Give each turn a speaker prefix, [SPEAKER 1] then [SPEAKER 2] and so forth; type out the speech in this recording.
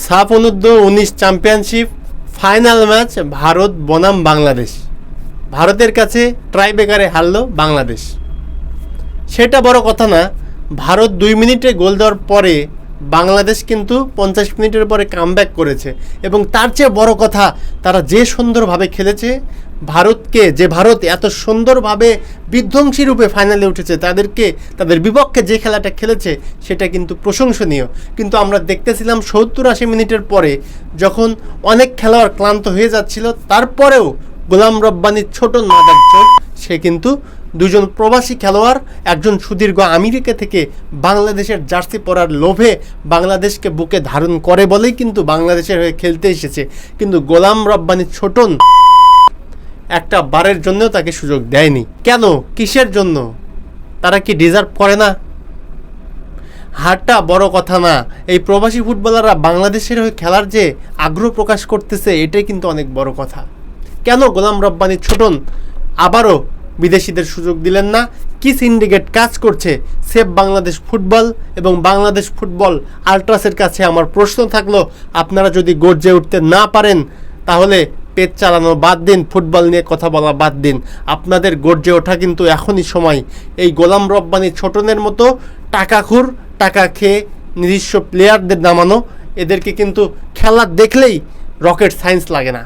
[SPEAKER 1] সাফ অনূর্ধ্ব-19 championship final match Bharat বনাম বাংলাদেশ। ভারতের কাছে ট্রাইব্রেকারে হারল বাংলাদেশ। সেটা বড় কথা না, ভারত 2 মিনিটে গোল দেওয়ার পরে বাংলাদেশ কিন্তু 50 মিনিটের পরে কামব্যাক করেছে এবং তার চেয়ে বড় কথা, তারা যে সুন্দরভাবে খেলেছে, ভারত এত সুন্দরভাবে বিধ্বংসী রূপে ফাইনালে উঠেছে, তাদের বিপক্ষে যে খেলাটা খেলেছে সেটা কিন্তু প্রশংসনীয়। কিন্তু আমরা দেখতেছিলাম 70-80 মিনিটের পরে যখন অনেক খেলোয়াড় ক্লান্ত হয়ে যাচ্ছিল, তারপরেও গোলাম রব্বানির ছোট মাদার চোখ, সে কিন্তু দুজন প্রবাসী খেলোয়াড়, একজন সুদীর্ঘ আমেরিকা থেকে বাংলাদেশের জার্সি পরার লোভে বাংলাদেশকে বুকে ধারণ করে বলেই কিন্তু বাংলাদেশের হয়ে খেলতে এসেছে। কিন্তু গোলাম রব্বানি ছোটন একটা বারের জন্যও তাকে সুযোগ দেয়নি। কেন? কিসের জন্য? তারা কি ডিজার্ভ করে না? হারটা বড় কথা না, এই প্রবাসী ফুটবলাররা বাংলাদেশের হয়ে খেলার যে আগ্রহ প্রকাশ করতেছে, এটাই কিন্তু অনেক বড় কথা। কেন গোলাম রব্বানি ছোটন আবারও বিদেশিদের সুযোগ দিলেন না? কি সিন্ডিকেট কাজ করছে সেভ বাংলাদেশ ফুটবল এবং বাংলাদেশ ফুটবল আল্ট্রাসের কাছে আমার প্রশ্ন থাকলো, আপনারা যদি গর্জে উঠতে না পারেন তাহলে পেট চালানো বাদ দিন, ফুটবল নিয়ে কথা বলা বাদ দিন। আপনাদের গর্জে ওঠা কিন্তু এখনই সময়। এই গোলাম রব্বানি ছোটনের মতো টাকাখুর, টাকা খেয়ে নিজস্ব প্লেয়ারদের নামানো, এদেরকে কিন্তু খেলা দেখলেই রকেট সায়েন্স লাগে না।